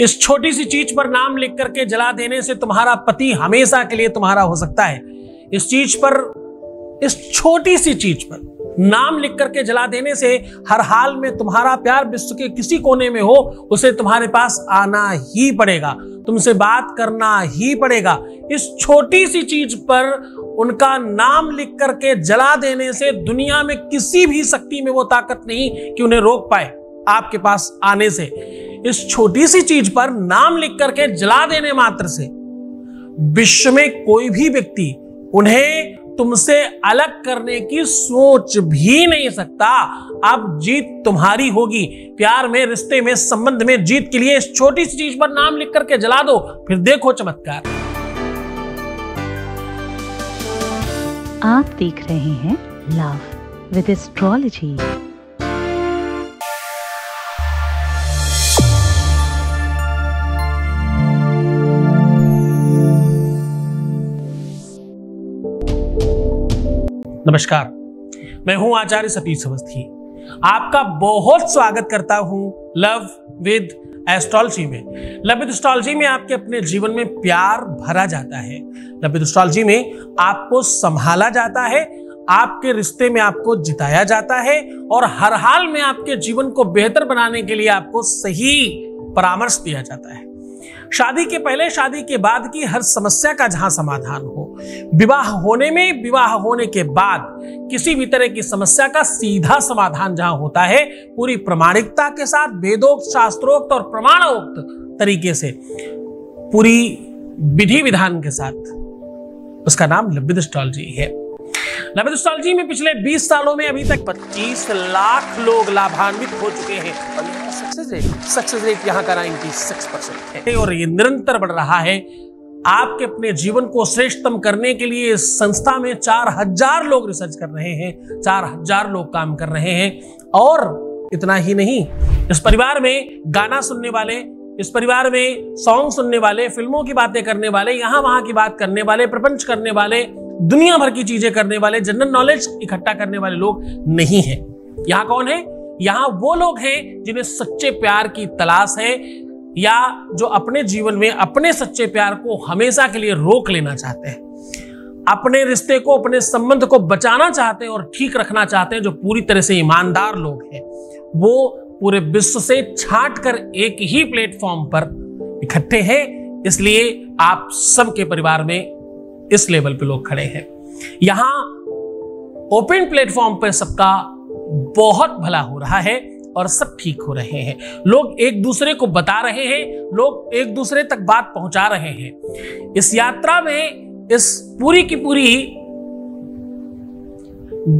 इस छोटी सी चीज पर नाम लिख करके जला देने से तुम्हारा पति हमेशा के लिए तुम्हारा हो सकता है। इस चीज पर, इस छोटी सी चीज पर नाम लिख करके जला देने से हर हाल में तुम्हारा प्यार विश्व के किसी कोने में हो, उसे तुम्हारे पास आना ही पड़ेगा, तुमसे बात करना ही पड़ेगा। इस छोटी सी चीज पर उनका नाम लिख करके जला देने से दुनिया में किसी भी शक्ति में वो ताकत नहीं कि उन्हें रोक पाए आपके पास आने से। इस छोटी सी चीज पर नाम लिख करके जला देने मात्र से विश्व में कोई भी व्यक्ति उन्हें तुमसे अलग करने की सोच भी नहीं सकता। अब जीत तुम्हारी होगी। प्यार में, रिश्ते में, संबंध में जीत के लिए इस छोटी सी चीज पर नाम लिख करके जला दो, फिर देखो चमत्कार। आप देख रहे हैं लव विद एस्ट्रोलॉजी। नमस्कार, मैं हूं आचार्य सतीश अवस्थी। आपका बहुत स्वागत करता हूं लव विद एस्ट्रोलॉजी में। लव विद एस्ट्रोलॉजी में आपके अपने जीवन में प्यार भरा जाता है। लव विद एस्ट्रोलॉजी में आपको संभाला जाता है, आपके रिश्ते में आपको जिताया जाता है और हर हाल में आपके जीवन को बेहतर बनाने के लिए आपको सही परामर्श दिया जाता है। शादी के पहले, शादी के बाद की हर समस्या का जहां समाधान हो, विवाह होने में, विवाह होने के बाद किसी भी तरह की समस्या का सीधा समाधान जहां होता है, पूरी प्रामाणिकता के साथ, वेदोक्त, शास्त्रोक्त और प्रमाणोक्त तरीके से, पूरी विधि विधान के साथ, उसका नाम लव विद एस्ट्रोलॉजी है। लव विद एस्ट्रोलॉजी में पिछले 20 सालों में अभी तक 25 लाख लोग लाभान्वित हो चुके हैं। सक्सेस रेट यहाँ का 96% है और ये निरंतर बढ़ रहा है। आपके अपने जीवन को श्रेष्ठतम करने के लिए इस संस्था में 4000 लोग रिसर्च कर रहे हैं, 4000 लोग काम कर रहे हैं। और इतना ही नहीं, इस परिवार में गाना सुनने वाले, इस परिवार में सॉन्ग सुनने वाले, फिल्मों की बातें करने वाले, यहां वहां की बात करने वाले, प्रपंच करने वाले, दुनिया भर की चीजें करने वाले, जनरल नॉलेज इकट्ठा करने वाले लोग नहीं है। यहां कौन है? यहां वो लोग हैं जिन्हें सच्चे प्यार की तलाश है, या जो अपने जीवन में अपने सच्चे प्यार को हमेशा के लिए रोक लेना चाहते हैं, अपने रिश्ते को, अपने संबंध को बचाना चाहते हैं और ठीक रखना चाहते हैं। जो पूरी तरह से ईमानदार लोग हैं, वो पूरे विश्व से छांट कर एक ही प्लेटफॉर्म पर इकट्ठे हैं। इसलिए आप सबके परिवार में इस लेवल पे लोग खड़े हैं। यहां ओपन प्लेटफॉर्म पे सबका बहुत भला हो रहा है और सब ठीक हो रहे हैं। लोग एक दूसरे को बता रहे हैं, लोग एक दूसरे तक बात पहुंचा रहे हैं। इस यात्रा में, इस पूरी की पूरी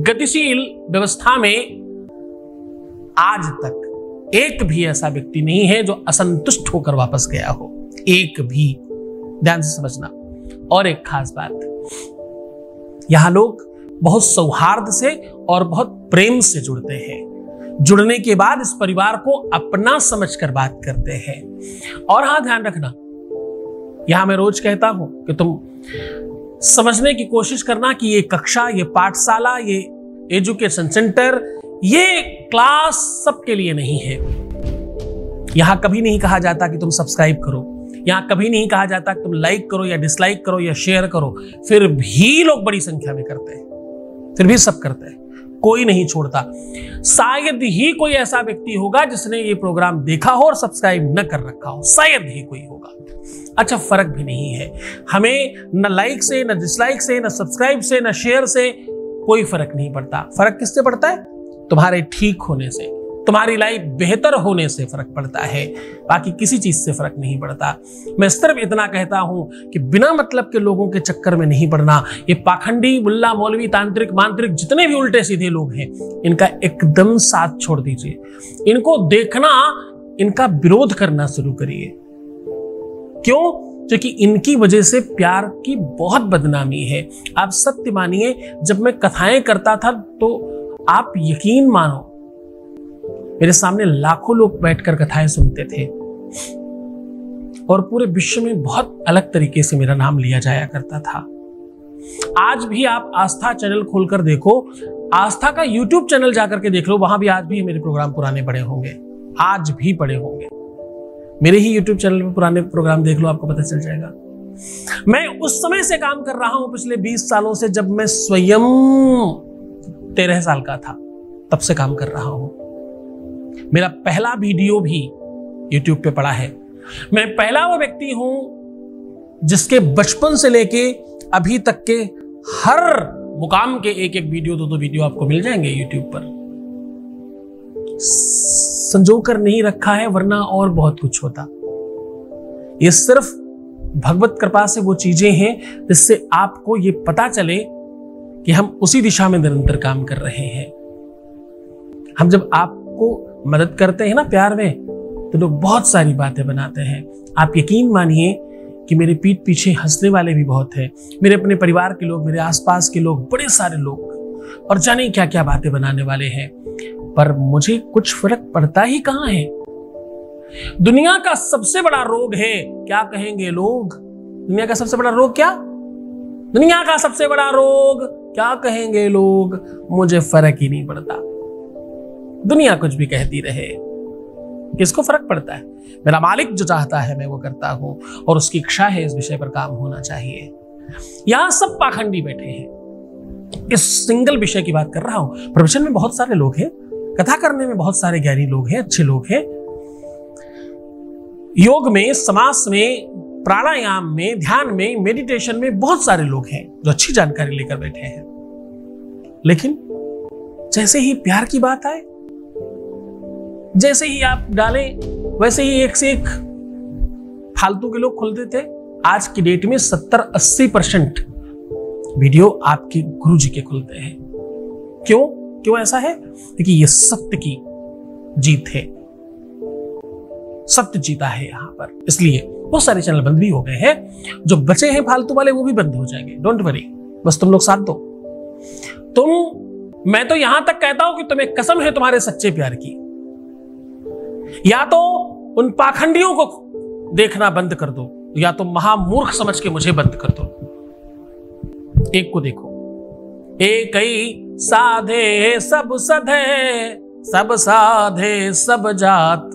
गतिशील व्यवस्था में आज तक एक भी ऐसा व्यक्ति नहीं है जो असंतुष्ट होकर वापस गया हो। एक भी। ध्यान से समझना। और एक खास बात, यहां लोग बहुत सौहार्द से और बहुत प्रेम से जुड़ते हैं। जुड़ने के बाद इस परिवार को अपना समझकर बात करते हैं। और हां, ध्यान रखना, यहां मैं रोज कहता हूं कि तुम समझने की कोशिश करना कि ये कक्षा, ये पाठशाला, ये एजुकेशन सेंटर, ये क्लास सबके लिए नहीं है। यहां कभी नहीं कहा जाता कि तुम सब्सक्राइब करो, यहां कभी नहीं कहा जाता कि तुम लाइक करो या डिसलाइक करो या शेयर करो। फिर भी लोग बड़ी संख्या में करते हैं, फिर भी सब करते हैं, कोई नहीं छोड़ता। शायद ही कोई ऐसा व्यक्ति होगा जिसने ये प्रोग्राम देखा हो और सब्सक्राइब न कर रखा हो, शायद ही कोई होगा। अच्छा, फर्क भी नहीं है। हमें न लाइक से, न डिसलाइक से, न सब्सक्राइब से, न शेयर से कोई फर्क नहीं पड़ता। फर्क किससे पड़ता है? तुम्हारे ठीक होने से, तुम्हारी लाइफ बेहतर होने से फर्क पड़ता है। बाकी किसी चीज से फर्क नहीं पड़ता। मैं सिर्फ इतना कहता हूं कि बिना मतलब के लोगों के चक्कर में नहीं पड़ना। ये पाखंडी, मुल्ला, मौलवी, तांत्रिक, मांत्रिक, जितने भी उल्टे सीधे लोग हैं, इनका एकदम साथ छोड़ दीजिए। इनको देखना, इनका विरोध करना शुरू करिए। क्यों? क्योंकि इनकी वजह से प्यार की बहुत बदनामी है। आप सत्य मानिए, जब मैं कथाएं करता था तो आप यकीन मानो, मेरे सामने लाखों लोग बैठकर कथाएं सुनते थे और पूरे विश्व में बहुत अलग तरीके से मेरा नाम लिया जाया करता था। आज भी आप आस्था चैनल खोलकर देखो, आस्था का यूट्यूब चैनल जाकर के देख लो, वहां भी आज भी मेरे प्रोग्राम पुराने पड़े होंगे, आज भी पड़े होंगे। मेरे ही YouTube चैनल पे पुराने प्रोग्राम देख लो, आपको पता चल जाएगा। मैं उस समय से काम कर रहा हूं, पिछले 20 सालों से, जब मैं स्वयं 13 साल का था, तब से काम कर रहा हूं। मेरा पहला वीडियो भी YouTube पे पड़ा है। मैं पहला वो व्यक्ति हूं जिसके बचपन से लेके अभी तक के हर मुकाम के एक वीडियो, 2 वीडियो आपको मिल जाएंगे YouTube पर। संजो कर नहीं रखा है, वरना और बहुत कुछ होता। ये सिर्फ भगवत कृपा से वो चीजें हैं जिससे आपको ये पता चले कि हम उसी दिशा में निरंतर काम कर रहे हैं। हम जब आपको मदद करते हैं ना प्यार में, तो लोग बहुत सारी बातें बनाते हैं। आप यकीन मानिए कि मेरे पीठ पीछे हंसने वाले भी बहुत हैं, मेरे अपने परिवार के लोग, मेरे आसपास के लोग, बड़े सारे लोग, और जाने क्या क्या बातें बनाने वाले हैं, पर मुझे कुछ फर्क पड़ता ही कहां है। दुनिया का सबसे बड़ा रोग है, क्या कहेंगे लोग? दुनिया का सबसे बड़ा रोग क्या? दुनिया का सबसे बड़ा रोग क्या कहेंगे लोग? मुझे फर्क ही नहीं पड़ता। दुनिया कुछ भी कहती रहे, किसको फर्क पड़ता है? मेरा मालिक जो चाहता है मैं वो करता हूं, और उसकी इच्छा है इस विषय पर काम होना चाहिए। यहां सब पाखंडी बैठे हैं, इस सिंगल विषय की बात कर रहा हूं। प्रवचन में बहुत सारे लोग हैं, कथा करने में बहुत सारे ज्ञानी लोग हैं, अच्छे लोग हैं, योग में, समास में, प्राणायाम में, ध्यान में, मेडिटेशन में बहुत सारे लोग हैं जो अच्छी जानकारी लेकर बैठे हैं। लेकिन जैसे ही प्यार की बात आए, जैसे ही आप डालें, वैसे ही एक से एक फालतू के लोग खुलते थे। आज की डेट में 70-80% वीडियो आपके गुरुजी के खुलते हैं। क्यों ऐसा है? क्योंकि ये सत्य की जीत है, सत्य जीता है यहां पर। इसलिए बहुत सारे चैनल बंद भी हो गए हैं, जो बचे हैं फालतू वाले वो भी बंद हो जाएंगे। डोंट वरी, बस तुम लोग साथ दो। मैं तो यहां तक कहता हूं कि तुम्हें कसम है तुम्हारे सच्चे प्यार की, या तो उन पाखंडियों को देखना बंद कर दो, या तो महामूर्ख समझ के मुझे बंद कर दो। एक को देखो, एक ही साधे सब सधे, सब साधे सब जात।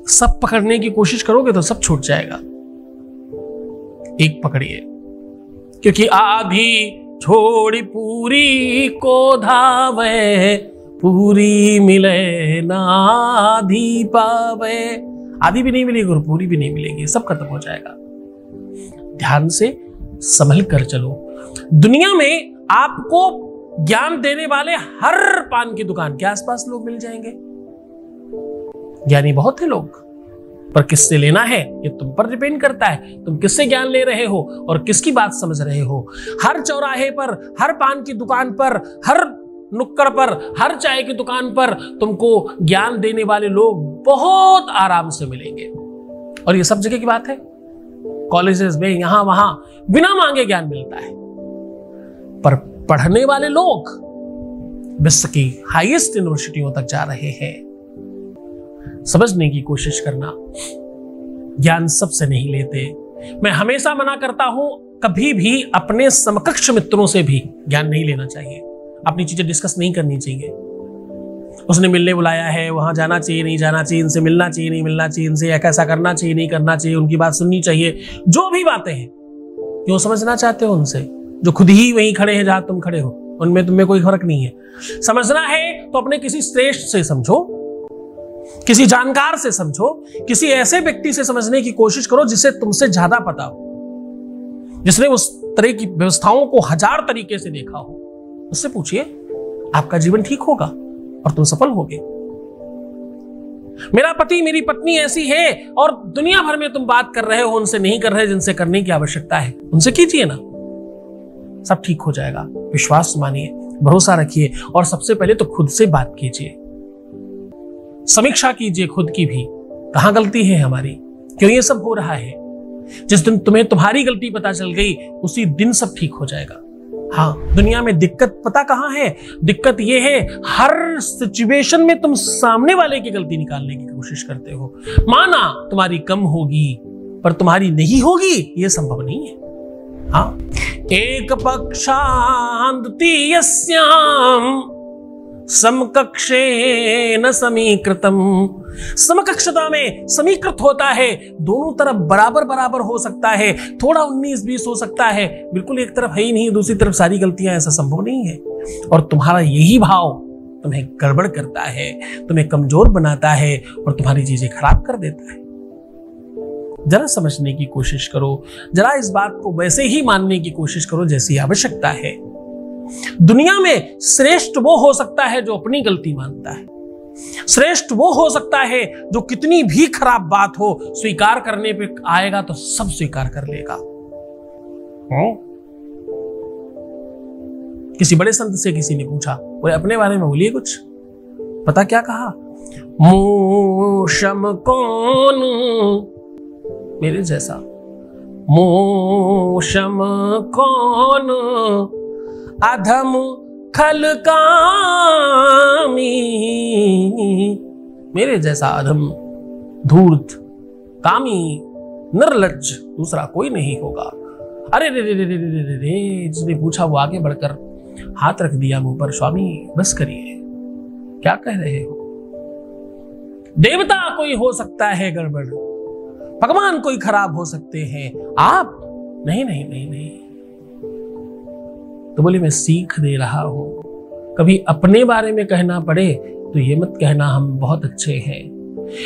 सब पकड़ने की कोशिश करोगे तो सब छूट जाएगा। एक पकड़िए, क्योंकि आधी छोड़ी पूरी को धावे, पूरी मिले ना आधी पावे। आधी भी नहीं मिलेगी और पूरी भी नहीं मिलेगी, सब खत्म हो जाएगा। ध्यान से संभल कर चलो। दुनिया में आपको ज्ञान देने वाले हर पान की दुकान के आसपास लोग मिल जाएंगे। ज्ञानी बहुत है लोग, पर किससे लेना है ये तुम पर डिपेंड करता है। तुम किससे ज्ञान ले रहे हो और किसकी बात समझ रहे हो। हर चौराहे पर, हर पान की दुकान पर, हर नुक्कड़ पर, हर चाय की दुकान पर तुमको ज्ञान देने वाले लोग बहुत आराम से मिलेंगे। और ये सब जगह की बात है, कॉलेजेस में, यहां वहां बिना मांगे ज्ञान मिलता है। पर पढ़ने वाले लोग विश्व की हाईएस्ट यूनिवर्सिटियों तक जा रहे हैं। समझने की कोशिश करना, ज्ञान सबसे नहीं लेते। मैं हमेशा मना करता हूं, कभी भी अपने समकक्ष मित्रों से भी ज्ञान नहीं लेना चाहिए, अपनी चीजें डिस्कस नहीं करनी चाहिए। उसने मिलने बुलाया है, वहां जाना चाहिए नहीं जाना चाहिए, इनसे मिलना चाहिए नहीं मिलना चाहिए, इनसे कैसा करना चाहिए नहीं करना चाहिए, उनकी बात सुननी चाहिए। जो भी बातें हैं क्यों समझना चाहते हो उनसे, जो खुद ही वहीं खड़े हैं जहां तुम खड़े हो, उनमें तुम्हें कोई फर्क नहीं है। समझना है तो अपने किसी श्रेष्ठ से समझो, किसी जानकार से समझो, किसी ऐसे व्यक्ति से समझने की कोशिश करो जिसे तुमसे ज्यादा पता हो, जिसने उस तरह की व्यवस्थाओं को 1000 तरीके से देखा हो। उससे पूछिए, आपका जीवन ठीक होगा और तुम सफल होगे। मेरा पति, मेरी पत्नी ऐसी है, और दुनिया भर में तुम बात कर रहे हो, उनसे नहीं कर रहे जिनसे करने की आवश्यकता है, उनसे कीजिए ना, सब ठीक हो जाएगा। विश्वास मानिए, भरोसा रखिए, और सबसे पहले तो खुद से बात कीजिए, समीक्षा कीजिए खुद की भी, कहां गलती है हमारी, क्यों ये सब हो रहा है। जिस दिन तुम्हें तुम्हारी गलती पता चल गई, उसी दिन सब ठीक हो जाएगा। हाँ, दुनिया में दिक्कत पता कहां है? दिक्कत यह है, हर सिचुएशन में तुम सामने वाले की गलती निकालने की कोशिश करते हो। माना तुम्हारी कम होगी, पर तुम्हारी नहीं होगी यह संभव नहीं है। हाँ, एक पक्षांति यस्याम समकक्षेन समीकृतम। समकक्षता में समीकृत होता है, दोनों तरफ बराबर बराबर हो सकता है, थोड़ा 19-20 हो सकता है, बिल्कुल एक तरफ है ही नहीं दूसरी तरफ सारी गलतियां, ऐसा संभव नहीं है। और तुम्हारा यही भाव तुम्हें गड़बड़ करता है, तुम्हें कमजोर बनाता है और तुम्हारी चीजें खराब कर देता है। जरा समझने की कोशिश करो, जरा इस बात को वैसे ही मानने की कोशिश करो जैसी आवश्यकता है। दुनिया में श्रेष्ठ वो हो सकता है जो अपनी गलती मानता है, श्रेष्ठ वो हो सकता है जो कितनी भी खराब बात हो स्वीकार करने पे आएगा तो सब स्वीकार कर लेगा। किसी बड़े संत से किसी ने पूछा, बोले अपने बारे में बोलिए कुछ। पता क्या कहा? मूषम कौन मेरे जैसा, मूषम कौन अधम खल कामी, मेरे जैसा अधम धूर्त कामी निर्लज्ज दूसरा कोई नहीं होगा। अरे रे रे रे रे रे रे, जिसने पूछा वो आगे बढ़कर हाथ रख दिया मुंह पर, स्वामी बस करिए, क्या कह रहे हो? देवता कोई हो सकता है गड़बड़, भगवान कोई खराब हो सकते हैं, आप नहीं नहीं नहीं नहीं। तो बोले मैं सीख दे रहा हूं, कभी अपने बारे में कहना पड़े तो ये मत कहना हम बहुत अच्छे हैं।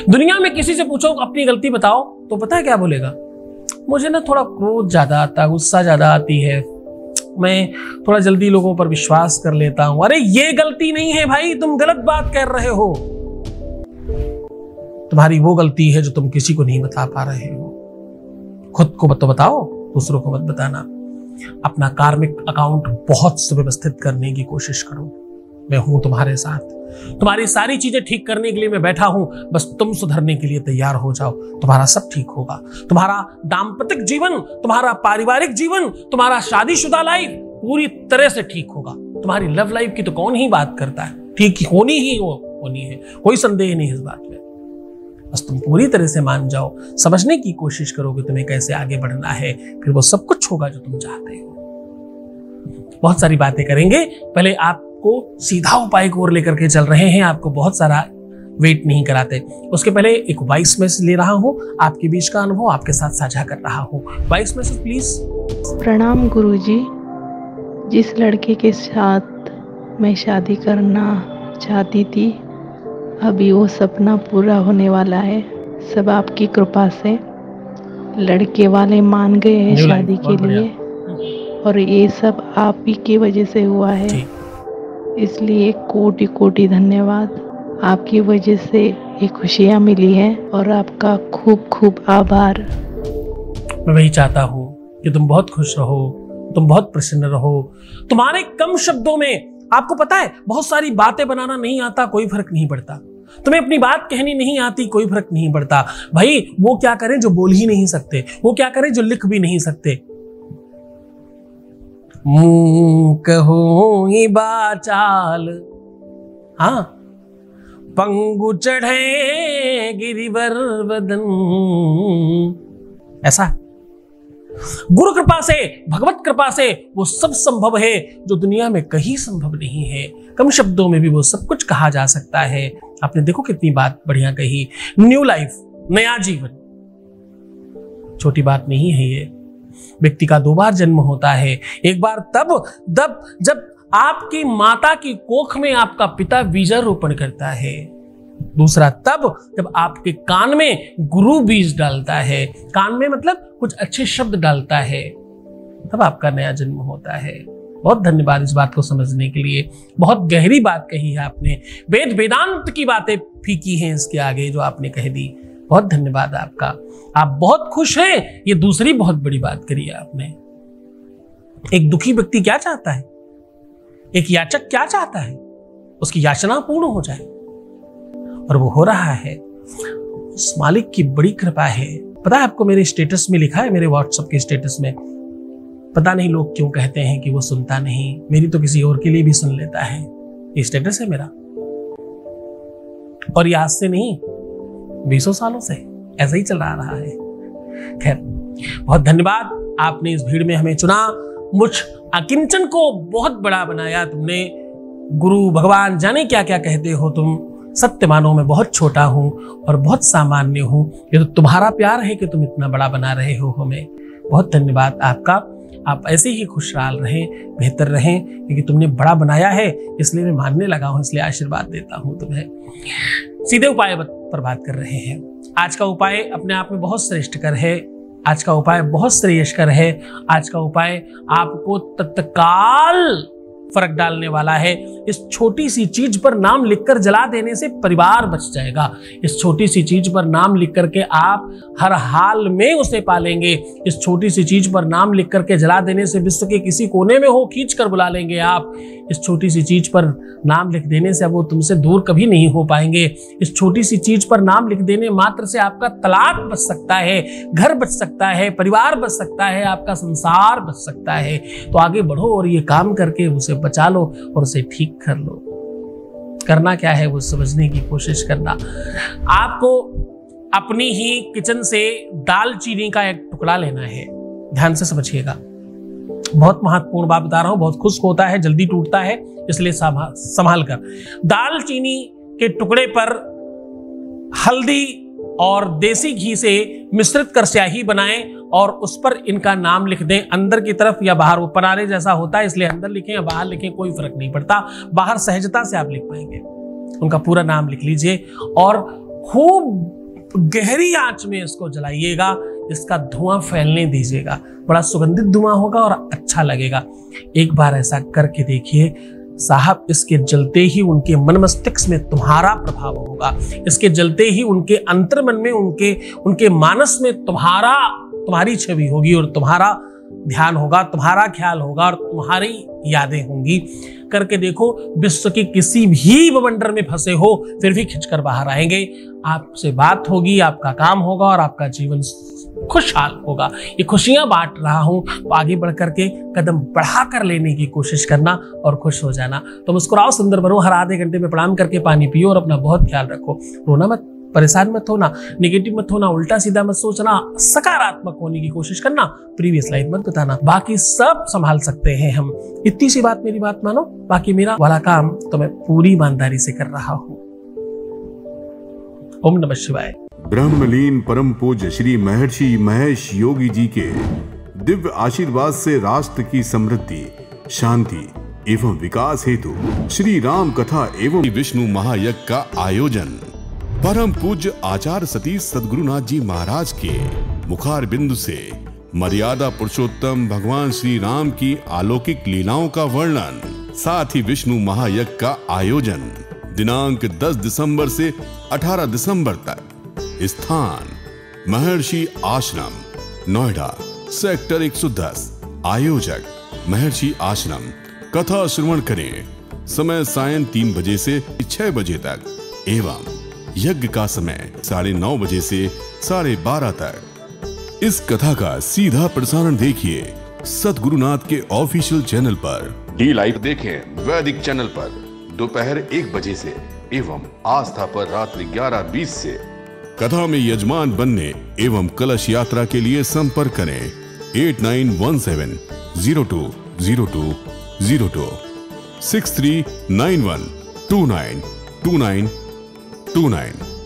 दुनिया में किसी से पूछो अपनी गलती बताओ तो पता है क्या बोलेगा? मुझे ना थोड़ा क्रोध ज्यादा आता है, गुस्सा ज्यादा आती है, मैं थोड़ा जल्दी लोगों पर विश्वास कर लेता हूं। अरे ये गलती नहीं है भाई, तुम गलत बात कर रहे हो। तुम्हारी वो गलती है जो तुम किसी को नहीं बता पा रहे हो। खुद को तो बताओ, दूसरों को मत बताना। अपना कार्मिक अकाउंट बहुत सुव्यवस्थित करने की कोशिश करो। मैं हूं तुम्हारे साथ, तुम्हारी सारी चीजें ठीक करने के लिए मैं बैठा हूं, बस तुम सुधरने के लिए तैयार हो जाओ, तुम्हारा सब ठीक होगा। तुम्हारा दाम्पत्य जीवन, तुम्हारा पारिवारिक जीवन, तुम्हारा शादीशुदा लाइफ पूरी तरह से ठीक होगा। तुम्हारी लव लाइफ की तो कौन ही बात करता है, ठीक होनी ही होनी है, कोई संदेह नहीं इस बात में। बस तुम पूरी तरह से मान जाओ, समझने की कोशिश करो कि तुम्हें कैसे आगे बढ़ना है, फिर वो सब कुछ होगा जो तुम चाहते हो। बहुत सारी बातें करेंगे, पहले आपको सीधा उपाय की ओर लेकर के चल रहे हैं, आपको बहुत सारा वेट नहीं कराते। उसके पहले एक वॉइस मैसेज ले रहा हूं, आपके बीच का अनुभव आपके साथ साझा कर रहा हूं। Voice message please. प्रणाम गुरुजी, जिस लड़के के साथ मैं शादी करना चाहती थी अभी वो सपना पूरा होने वाला है, सब आपकी कृपा से। लड़के वाले मान गए हैं शादी के लिए और ये सब आप ही की वजह से हुआ है, इसलिए कोटि कोटि धन्यवाद। आपकी वजह से ये खुशियाँ मिली हैं और आपका खूब खूब आभार। मैं वही चाहता हूँ कि तुम बहुत खुश रहो, तुम बहुत प्रसन्न रहो। तुम्हारे कम शब्दों में, आपको पता है बहुत सारी बातें बनाना नहीं आता, कोई फर्क नहीं पड़ता। तुम्हें अपनी बात कहनी नहीं आती, कोई फर्क नहीं पड़ता। भाई वो क्या करें जो बोल ही नहीं सकते, वो क्या करें जो लिख भी नहीं सकते। मुंह कहो ही बाचाल, हाँ पंगु चढ़े गिरिवर वदन, ऐसा गुरु कृपा से, भगवत कृपा से वो सब संभव है जो दुनिया में कहीं संभव नहीं है। कम शब्दों में भी वो सब कुछ कहा जा सकता है। आपने देखो कितनी बात बढ़िया कही। न्यू लाइफ, नया जीवन, छोटी बात नहीं है ये। व्यक्ति का 2 बार जन्म होता है, एक बार तब जब आपकी माता की कोख में आपका पिता बीजारोपण करता है, दूसरा तब जब आपके कान में गुरु बीज डालता है, कान में मतलब कुछ अच्छे शब्द डालता है, तब आपका नया जन्म होता है। बहुत धन्यवाद इस बात को समझने के लिए। बहुत गहरी बात कही है आपने, वेद वेदांत की बातें फीकी हैं इसके आगे जो आपने कह दी। बहुत धन्यवाद आपका। आप बहुत खुश हैं, ये दूसरी बहुत बड़ी बात करी है आपने। एक दुखी व्यक्ति क्या चाहता है, एक याचक क्या चाहता है? उसकी याचना पूर्ण हो जाए, और वो हो रहा है। उस मालिक की बड़ी कृपा है। पता है आपको, मेरे स्टेटस में लिखा है, मेरे व्हाट्सएप के स्टेटस में, पता नहीं लोग क्यों कहते हैं कि वो सुनता नहीं, मेरी तो किसी और के लिए भी सुन लेता है। ये स्टेटस है मेरा, और ये आज से नहीं 20 सालों से ऐसा ही चल रहा है। खैर, बहुत धन्यवाद, आपने इस भीड़ में हमें चुना, मुझ अकिंचन को बहुत बड़ा बनाया तुमने। गुरु भगवान जाने क्या क्या कहते हो तुम, सत्य मानो मैं बहुत छोटा हूं और बहुत सामान्य हूं। ये तो तुम्हारा प्यार है कि तुम इतना बड़ा बना रहे हो हमें। बहुत धन्यवाद आपका। आप ऐसे ही खुशहाल रहें, बेहतर रहें, क्योंकि तुमने बड़ा बनाया है इसलिए मैं मानने लगा हूं, इसलिए आशीर्वाद देता हूं तुम्हें। सीधे उपाय पर बात कर रहे हैं। आज का उपाय अपने आप में बहुत श्रेष्ठकर है। आज का उपाय बहुत श्रेयस्कर है। आज का उपाय आपको तत्काल फर्क डालने वाला है। इस छोटी सी चीज पर नाम लिखकर जला देने से परिवार बच जाएगा। इस छोटी सी चीज पर नाम लिख करके आप हर हाल में उसे पालेंगे। इस छोटी सी चीज पर नाम लिख करके जला देने से विश्व के किसी कोने में हो खींच कर बुला लेंगे आप। इस छोटी सी चीज पर नाम लिख देने से वो तुमसे दूर कभी नहीं हो पाएंगे। इस छोटी सी चीज पर नाम लिख देने मात्र से आपका तलाक बच सकता है, घर बच सकता है, परिवार बच सकता है, आपका संसार बच सकता है। तो आगे बढ़ो और ये काम करके उसे बचा लो और उसे ठीक कर लो। करना क्या है वो समझने की कोशिश करना। आपको अपनी ही किचन से दालचीनी का एक टुकड़ा लेना है। ध्यान से समझिएगा, बहुत महत्वपूर्ण बात बता रहा हूं। बहुत खुश्क होता है, जल्दी टूटता है, इसलिए संभाल कर। दालचीनी के टुकड़े पर हल्दी और देसी घी से मिश्रित कर स्याही बनाएं और उस पर इनका नाम लिख दें, अंदर की तरफ या बाहर। वो परारे जैसा होता है इसलिए अंदर लिखें या बाहर लिखें कोई फर्क नहीं पड़ता, बाहर सहजता से आप लिख पाएंगे। उनका पूरा नाम लिख लीजिए और खूब गहरी आंच में इसको जलाइएगा। इसका धुआं फैलने दीजिएगा, बड़ा सुगंधित धुआं होगा और अच्छा लगेगा। एक बार ऐसा करके देखिए साहब, इसके जलते ही उनके मन मस्तिष्क में तुम्हारा प्रभाव होगा। इसके जलते ही उनके अंतर्मन में, उनके मानस में तुम्हारी छवि होगी और तुम्हारा ध्यान होगा, तुम्हारा ख्याल होगा और तुम्हारी यादें होंगी। करके देखो, विश्व के किसी भी बवंडर में फंसे हो फिर भी खिंचकर बाहर आएंगे। आपसे बात होगी, आपका काम होगा और आपका जीवन खुशहाल होगा। ये खुशियां बांट रहा हूं, तो आगे बढ़ करके कदम बढ़ा कर लेने की कोशिश करना और खुश हो जाना। तो मुस्कुराओ, सुंदर बनो, हर आधे घंटे में प्रणाम करके पानी पियो और अपना बहुत ख्याल रखो। रोना मत, परेशान मत होना, नेगेटिव मत होना, उल्टा सीधा मत सोचना, सकारात्मक होने की कोशिश करना, प्रीवियस लाइफ मत बताना। बाकी सब संभाल सकते हैं हम। इतनी सी बात, मेरी बात मानो, बाकी मेरा वाला काम तो मैं पूरी ईमानदारी से कर रहा हूं। ओम नमः शिवाय। ब्रह्मलीन परम पूज्य श्री महर्षि महेश योगी जी के दिव्य आशीर्वाद से राष्ट्र की समृद्धि, शांति एवं विकास हेतु श्री राम कथा एवं विष्णु महायज्ञ का आयोजन परम पूज्य आचार्य सतीश सद्गुरुनाथ जी महाराज के मुखार बिंदु से मर्यादा पुरुषोत्तम भगवान श्री राम की अलौकिक लीलाओं का वर्णन, साथ ही विष्णु महायज्ञ का आयोजन दिनांक 10 दिसंबर से 18 दिसंबर तक। स्थान महर्षि आश्रम, नोएडा, सेक्टर 110। आयोजक महर्षि आश्रम। कथा श्रवण करें। समय सायं 3 बजे से 6 बजे तक एवं यज्ञ का समय 9:30 बजे से 12:30 तक। इस कथा का सीधा प्रसारण देखिए सद्गुरुनाथ के ऑफिशियल चैनल पर। डी लाइव देखें वैदिक चैनल पर दोपहर 1 बजे से एवं आस्था पर रात्रि 11:20 से। कथा में यजमान बनने एवं कलश यात्रा के लिए संपर्क करें 8917020202 6391292929।